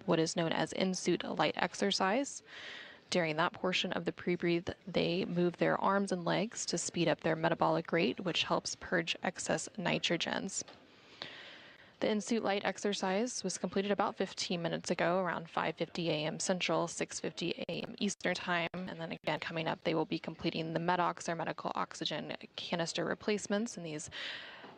what is known as in-suit light exercise. During that portion of the pre-breathe, they move their arms and legs to speed up their metabolic rate, which helps purge excess nitrogens. The in-suit light exercise was completed about 15 minutes ago, around 5:50 a.m. Central, 6:50 a.m. Eastern Time, and then again coming up, they will be completing the MEDOX, or medical oxygen canister replacements, and these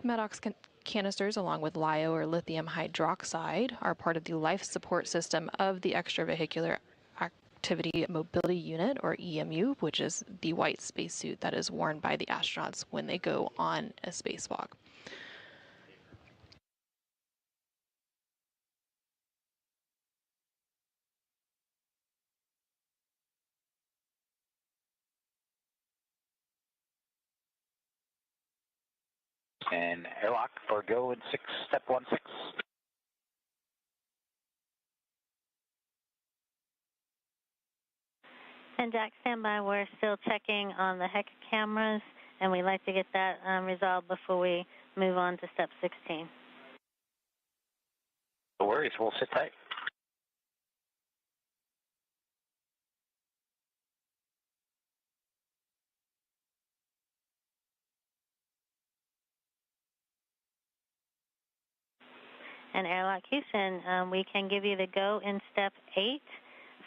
MEDOX canisters, along with LiO, or lithium hydroxide, are part of the life support system of the extravehicular activity mobility unit, or EMU, which is the white spacesuit that is worn by the astronauts when they go on a spacewalk. And airlock for go in step 16. And Jack, stand by. We're still checking on the HECA cameras, and we'd like to get that resolved before we move on to step 16. No worries. We'll sit tight. And Airlock Houston, we can give you the go in step 8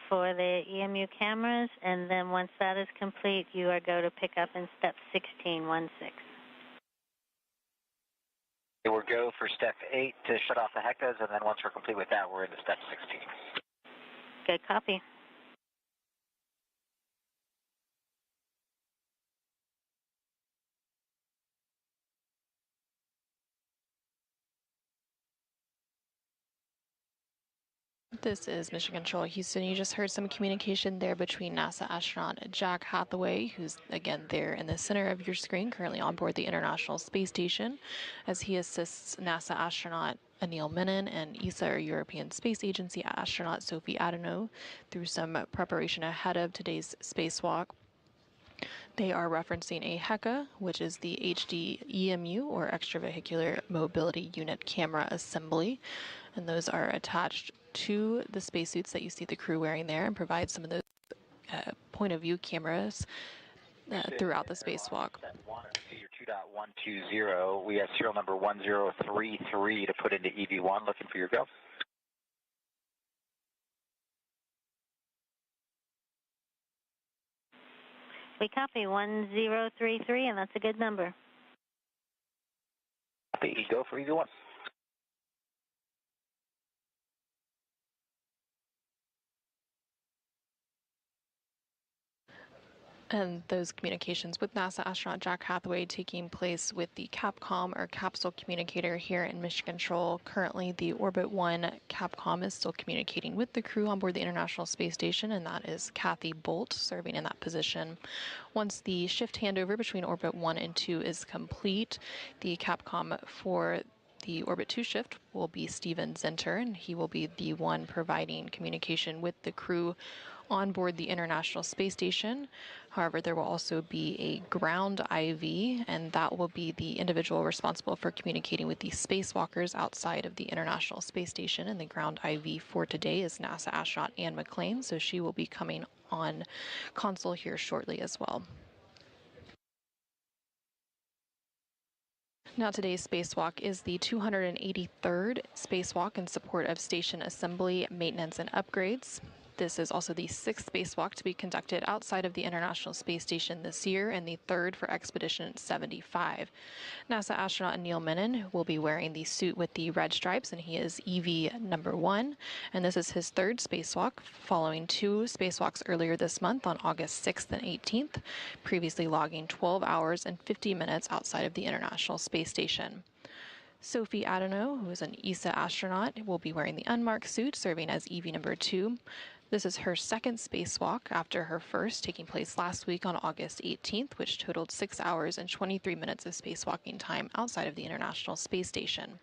for the EMU cameras, and then once that is complete, you are go to pick up in step 16, 16. We'll go for step 8 to shut off the HECAs, and then once we're complete with that, we're into step 16. Good copy. This is Mission Control Houston. You just heard some communication there between NASA astronaut Jack Hathaway, who's again there in the center of your screen, currently on board the International Space Station, as he assists NASA astronaut Anil Menon and ESA, or European Space Agency astronaut Sophie Adano, through some preparation ahead of today's spacewalk. They are referencing a HECA, which is the HD EMU, or extravehicular mobility unit camera assembly, and those are attached to the spacesuits that you see the crew wearing there, and provide some of those point of view cameras throughout the spacewalk. Your 2.120. We have serial number 1033 to put into EV1. Looking for your go. We copy 1033, and that's a good number. Copy. Go for EV1. And those communications with NASA astronaut Jack Hathaway taking place with the Capcom, or capsule communicator, here in Mission Control. Currently, the Orbit 1 Capcom is still communicating with the crew on board the International Space Station, and that is Kathy Bolt serving in that position. Once the shift handover between Orbit 1 and 2 is complete, the Capcom for the Orbit 2 shift will be Steven Zenter, and he will be the one providing communication with the crew on board the International Space Station. However, there will also be a ground IV, and that will be the individual responsible for communicating with the spacewalkers outside of the International Space Station. And the ground IV for today is NASA astronaut Anne McLean, so she will be coming on console here shortly as well. Now, today's spacewalk is the 283rd spacewalk in support of station assembly, maintenance, and upgrades. This is also the 6th spacewalk to be conducted outside of the International Space Station this year, and the 3rd for Expedition 75. NASA astronaut Neil Menon will be wearing the suit with the red stripes, and he is EV number 1. And this is his 3rd spacewalk, following 2 spacewalks earlier this month on August 6th and 18th, previously logging 12 hours and 50 minutes outside of the International Space Station. Sophie Adano, who is an ESA astronaut, will be wearing the unmarked suit, serving as EV number 2. This is her 2nd spacewalk after her first, taking place last week on August 18th, which totaled 6 hours and 23 minutes of spacewalking time outside of the International Space Station.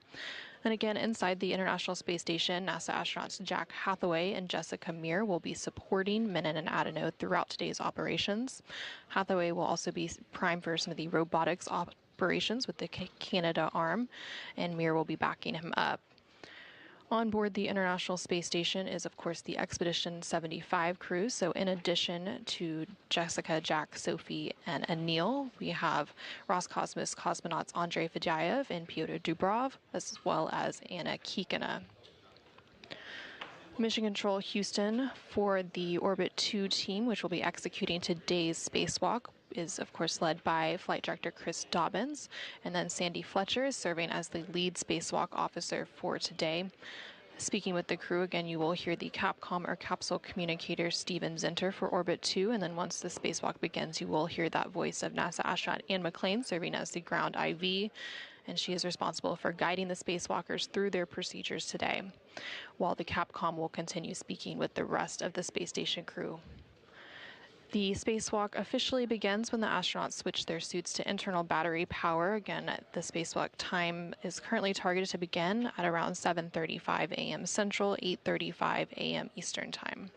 And again, inside the International Space Station, NASA astronauts Jack Hathaway and Jessica Meir will be supporting Menon and Adano throughout today's operations. Hathaway will also be prime for some of the robotics operations with the Canada arm, and Meir will be backing him up. On board the International Space Station is, of course, the Expedition 75 crew. So, in addition to Jessica, Jack, Sophie, and Anil, we have Roscosmos cosmonauts Andrei Fedyaev and Pyotr Dubrov, as well as Anna Kikina. Mission Control Houston for the Orbit 2 team, which will be executing today's spacewalk, is of course led by Flight Director Chris Dobbins, and then Sandy Fletcher is serving as the lead spacewalk officer for today. Speaking with the crew, again, you will hear the Capcom or capsule communicator Steven Zinter for Orbit 2, and then once the spacewalk begins, you will hear that voice of NASA astronaut Anne McClain serving as the ground IV, and she is responsible for guiding the spacewalkers through their procedures today, while the Capcom will continue speaking with the rest of the space station crew. The spacewalk officially begins when the astronauts switch their suits to internal battery power. Again, the spacewalk time is currently targeted to begin at around 7:35 a.m. Central, 8:35 a.m. Eastern Time.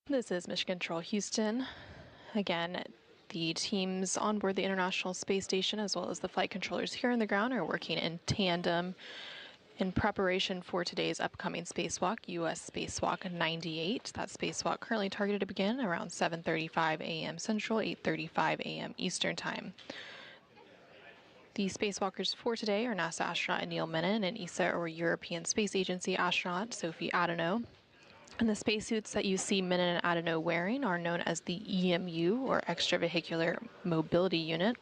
This is Mission Control Houston. Again, the teams on board the International Space Station, as well as the flight controllers here on the ground, are working in tandem in preparation for today's upcoming spacewalk, U.S. Spacewalk 98. That spacewalk currently targeted to begin around 7:35 a.m. Central, 8:35 a.m. Eastern Time. The spacewalkers for today are NASA astronaut Anil Menon and ESA, or European Space Agency astronaut Sophie Adano. And the spacesuits that you see Menon and Adano wearing are known as the EMU, or Extravehicular Mobility Unit.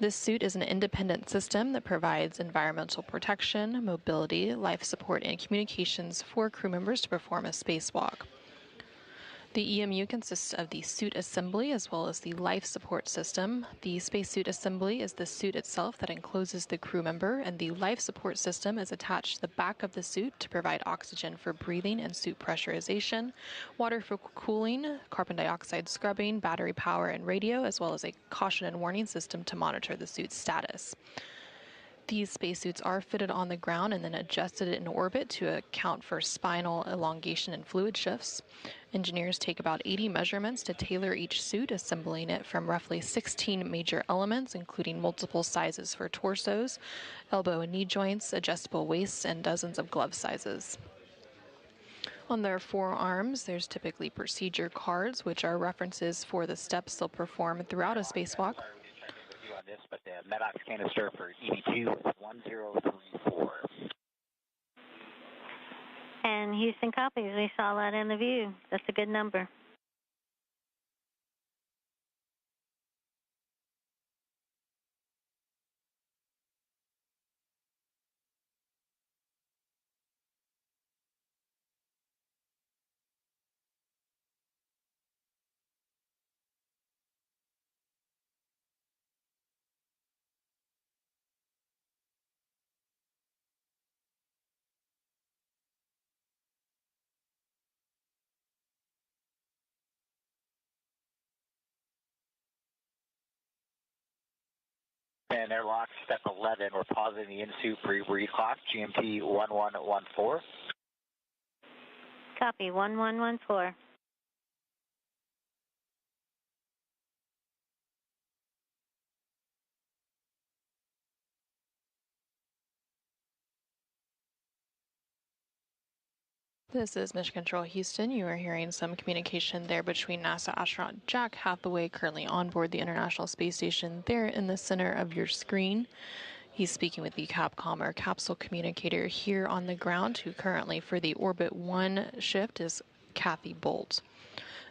This suit is an independent system that provides environmental protection, mobility, life support, and communications for crew members to perform a spacewalk. The EMU consists of the suit assembly as well as the life support system. The spacesuit assembly is the suit itself that encloses the crew member, and the life support system is attached to the back of the suit to provide oxygen for breathing and suit pressurization, water for cooling, carbon dioxide scrubbing, battery power, and radio, as well as a caution and warning system to monitor the suit's status. These spacesuits are fitted on the ground and then adjusted in orbit to account for spinal elongation and fluid shifts. Engineers take about 80 measurements to tailor each suit, assembling it from roughly 16 major elements, including multiple sizes for torsos, elbow and knee joints, adjustable waists, and dozens of glove sizes. On their forearms, there's typically procedure cards, which are references for the steps they'll perform throughout a spacewalk. On this, but the MEDOX canister for EV2 is 1034. And Houston copies. We saw that in the view. That's a good number. And airlock, step 11, we're pausing the in-suit pre-breathe clock, GMT 1114. Copy, 1114. This is Mission Control Houston. You are hearing some communication there between NASA astronaut Jack Hathaway, currently on board the International Space Station, there in the center of your screen. He's speaking with the Capcom or capsule communicator here on the ground, who currently for the Orbit 1 shift is Kathy Bolt.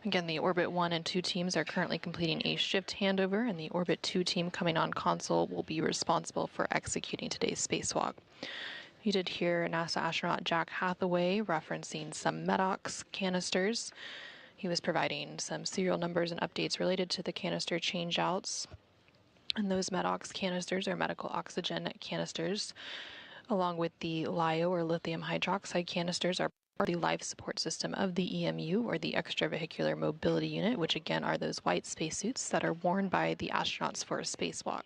Again, the Orbit 1 and 2 teams are currently completing a shift handover, and the Orbit 2 team coming on console will be responsible for executing today's spacewalk. You did hear NASA astronaut Jack Hathaway referencing some MEDOX canisters. He was providing some serial numbers and updates related to the canister changeouts. And those MEDOX canisters are medical oxygen canisters, along with the LiO or lithium hydroxide canisters are the life support system of the EMU or the extravehicular mobility unit, which again are those white spacesuits that are worn by the astronauts for a spacewalk.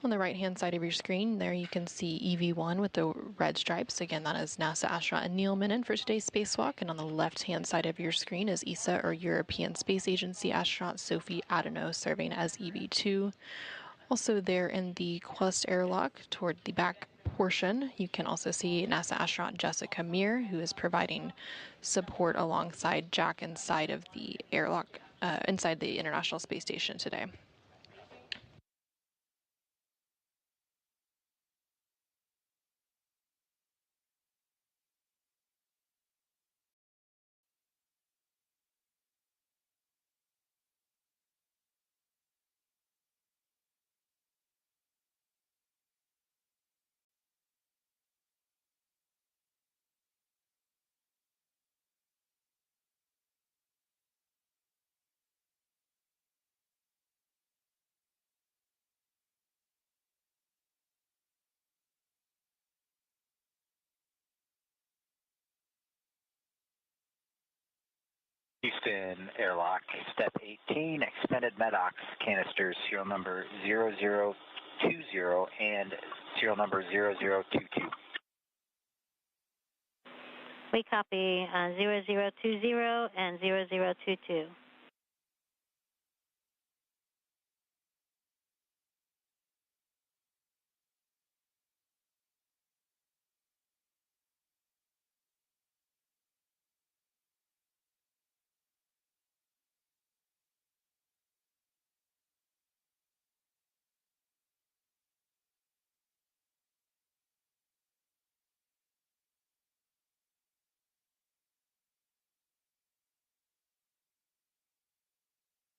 On the right-hand side of your screen, there you can see EV1 with the red stripes. Again, that is NASA astronaut Neil Minin for today's spacewalk. And on the left-hand side of your screen is ESA, or European Space Agency astronaut Sophie Adano, serving as EV2. Also there in the Quest airlock toward the back portion, you can also see NASA astronaut Jessica Meir, who is providing support alongside Jack inside of the airlock, inside the International Space Station today. Houston airlock, step 18, extended MEDOX canisters, serial number 0020 and serial number 0022. We copy 0020 and 0022.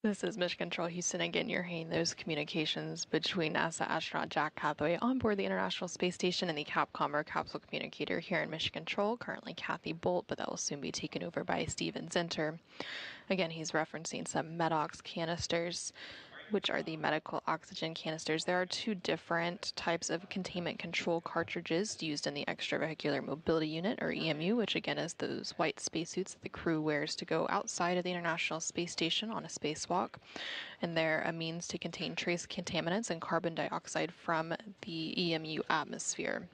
This is Mission Control Houston. Again, you're hearing those communications between NASA astronaut Jack Hathaway on board the International Space Station and the Capcom or capsule communicator here in Mission Control, currently Kathy Bolt, but that will soon be taken over by Steven Zinter. Again, he's referencing some MEDOX canisters, which are the medical oxygen canisters. There are two different types of containment control cartridges used in the extravehicular mobility unit, or EMU, which again is those white spacesuits that the crew wears to go outside of the International Space Station on a spacewalk. And they're a means to contain trace contaminants and carbon dioxide from the EMU atmosphere.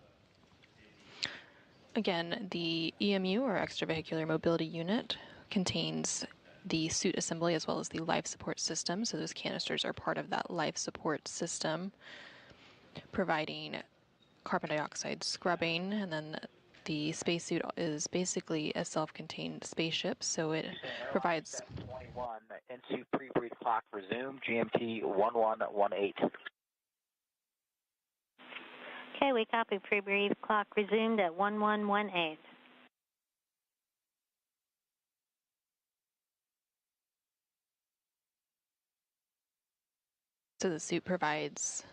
Again, the EMU, or extravehicular mobility unit, contains the suit assembly as well as the life support system. So those canisters are part of that life support system, providing carbon dioxide scrubbing. And then the spacesuit is basically a self-contained spaceship, so it provides... 21, in-suit pre-breathe clock resume, GMT 1118. Okay, we copy pre-breathe clock resumed at 1118. So the suit provides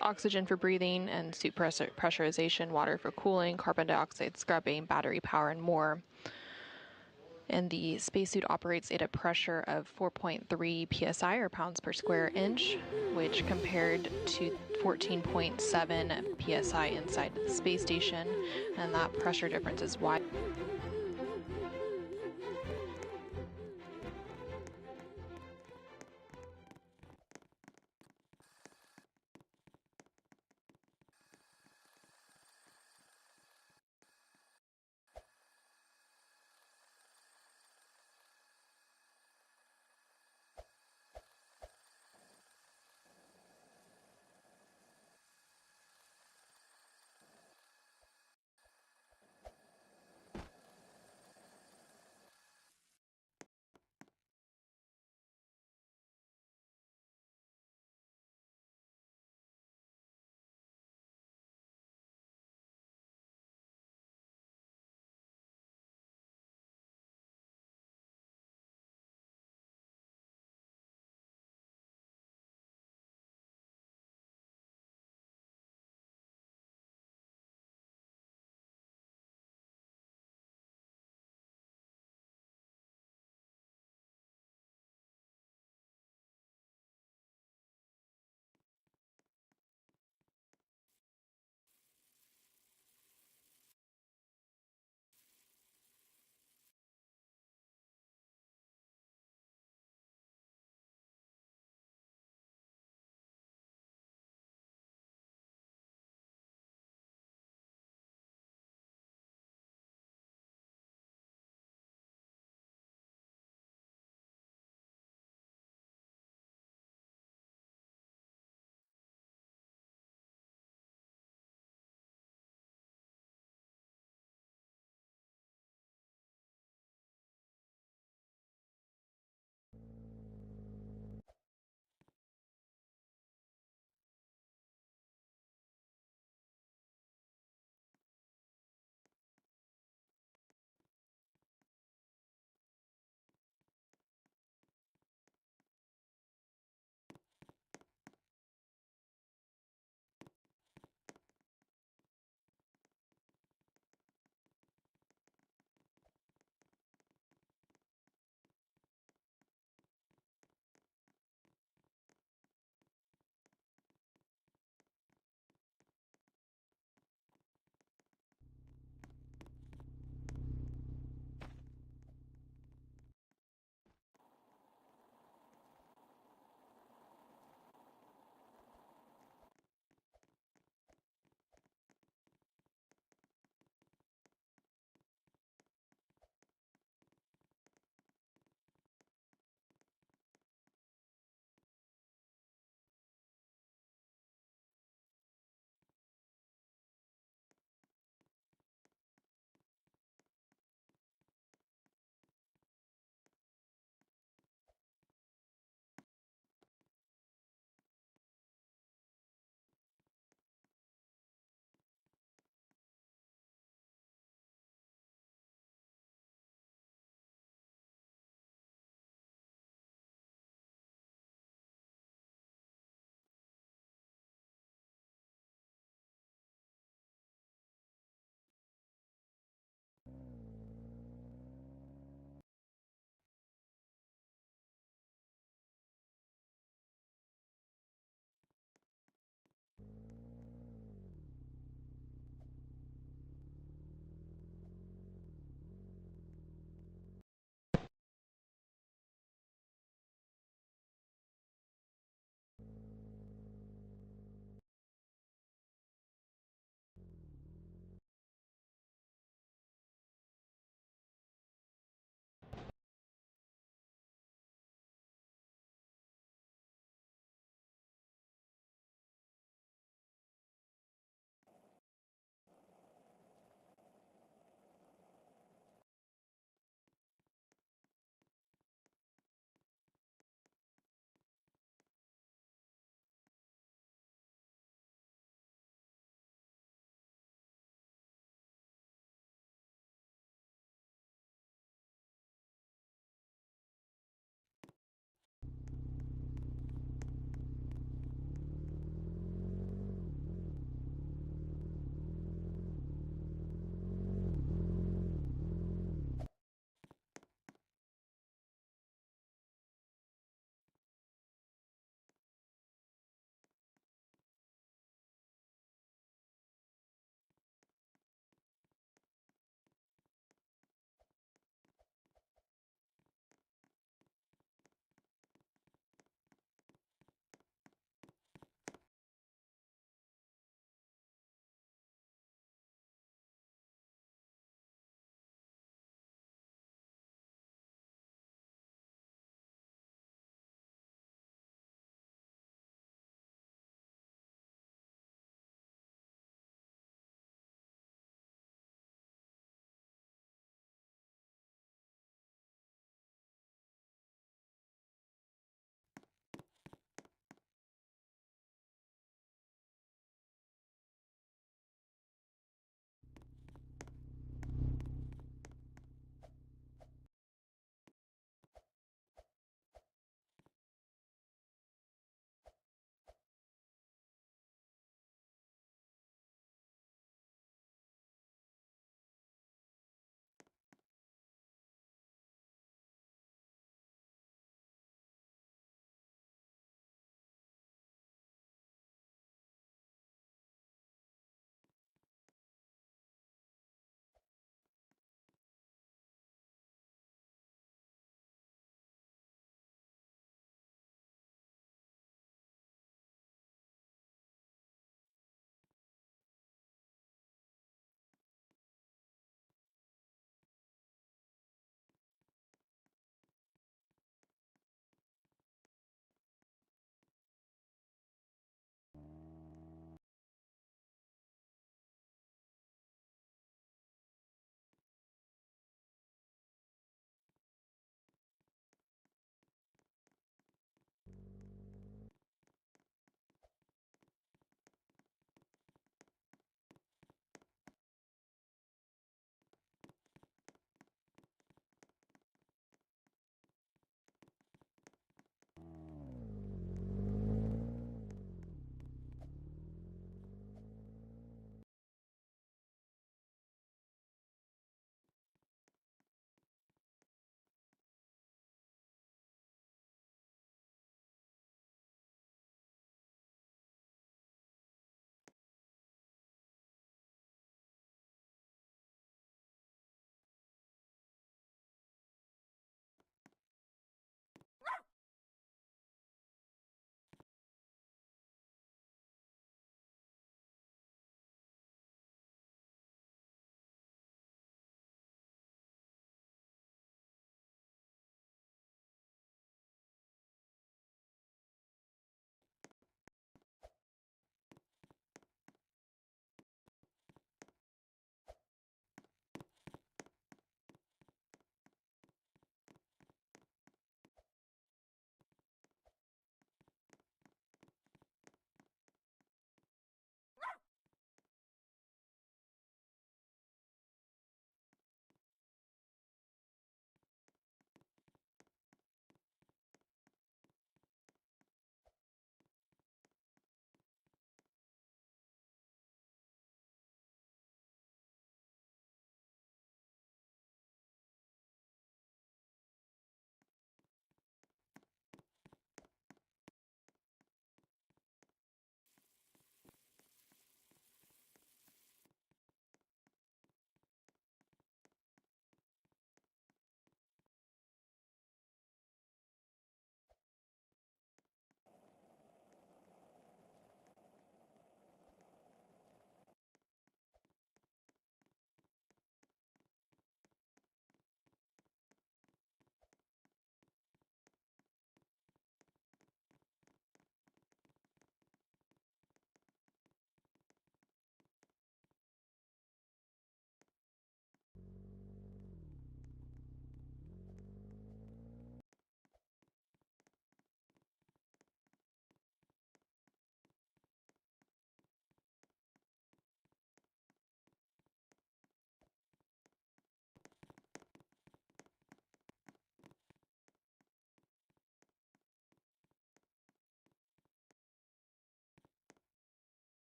oxygen for breathing and suit pressurization, water for cooling, carbon dioxide scrubbing, battery power, and more. And the spacesuit operates at a pressure of 4.3 psi, or pounds per square inch, which compared to 14.7 psi inside the space station, and that pressure difference is wide.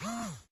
Ah!